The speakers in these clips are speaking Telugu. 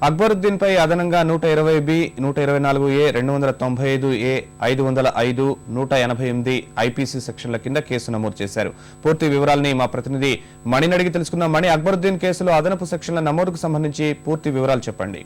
అక్బరుద్దీన్ పై అదనంగా 120B, 124A, 295A, 505, 188 ఐపీసీ సెక్షన్ల కింద కేసు నమోదు చేశారు. పూర్తి వివరాలని మా ప్రతినిధి మణిని అడిగి తెలుసుకుందాం. మణి, అక్బరుద్దీన్ కేసులో అదనపు సెక్షన్ల నమోదుకు సంబంధించి పూర్తి వివరాలు చెప్పండి.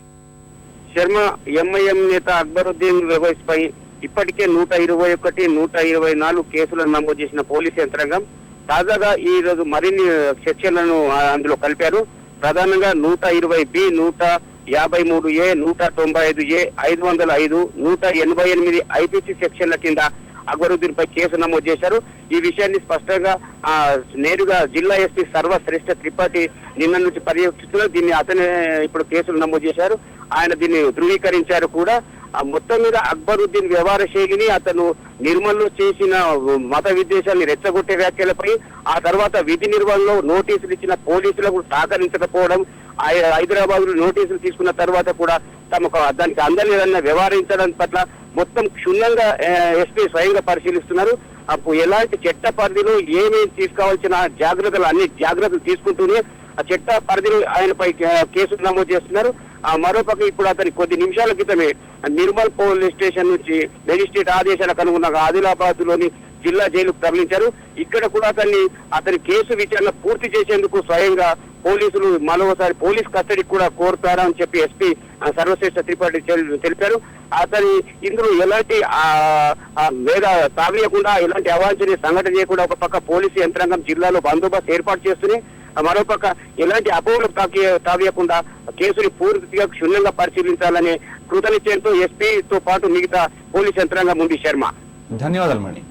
శర్మ, ఎంఐఎం నేత అక్బరుద్దీన్ పై ఇప్పటికే 121, 124 కేసులను నమోదు చేసిన పోలీసు యంత్రాంగం తాజాగా ఈ రోజు మరిన్ని సెక్షన్లను అందులో కలిపారు. ప్రధానంగా 120B, 153A, 195A, 505, 188 ఐపీసీ సెక్షన్ల కింద అక్బరుద్దీన్ పై కేసు నమోదు చేశారు. ఈ విషయాన్ని స్పష్టంగా నేరుగా జిల్లా ఎస్పీ సర్వశ్రేష్ఠ త్రిపాఠి నిన్న నుంచి పర్యవేక్షిస్తున్నారు. దీన్ని అతనే ఇప్పుడు కేసులు నమోదు చేశారు. ఆయన దీన్ని ధృవీకరించారు కూడా. మొత్తం మీద అక్బరుద్దీన్ వ్యవహార శైలిని, అతను నిర్మల్లో చేసిన మత విద్వేషాన్ని రెచ్చగొట్టే వ్యాఖ్యలపై, ఆ తర్వాత విధి నిర్వహణలో నోటీసులు ఇచ్చిన పోలీసులకు సహకరించకపోవడం, హైదరాబాద్ లో నోటీసులు తీసుకున్న తర్వాత కూడా తమకు దానికి అందలేదన్న వ్యవహరించడం పట్ల మొత్తం క్షుణ్ణంగా ఎస్పీ స్వయంగా పరిశీలిస్తున్నారు. అప్పుడు ఎలాంటి చట్ట పరిధిలో ఏమేమి తీసుకోవాల్సిన జాగ్రత్తలు అన్ని జాగ్రత్తలు తీసుకుంటూనే ఆ చట్ట పరిధిలో ఆయనపై కేసులు నమోదు చేస్తున్నారు. మరోపక్క ఇప్పుడు అతని కొద్ది నిమిషాల క్రితమే నిర్మల్ పోలీస్ స్టేషన్ నుంచి మెజిస్ట్రేట్ ఆదేశాలకు అనుగుణంగా ఆదిలాబాద్ లోని జిల్లా జైలుకు తరలించారు. ఇక్కడ కూడా అతని కేసు విచారణ పూర్తి చేసేందుకు స్వయంగా పోలీసులు మరోసారి పోలీస్ కస్టడీకి కూడా కోరుతారని చెప్పి ఎస్పీ సర్వశ్రేష్ఠ త్రిపాఠి తెలిపారు. అతని ఇందులో ఎలాంటి తాగలేకుండా, ఎలాంటి అవాంఛనీయ సంఘటన చేయకుండా ఒక పక్క పోలీసు యంత్రాంగం జిల్లాలో బందోబస్తు ఏర్పాటు చేస్తూనే, మరోపక్క ఎలాంటి అపోహలు తాగకుండా కేసుని పూర్తిగా క్షుణ్ణంగా పరిశీలించాలనే కృతనిశ్చయంతో ఎస్పీతో పాటు మిగతా పోలీస్ యంత్రాంగం ఉంది. శర్మ, ధన్యవాదాలు మణి.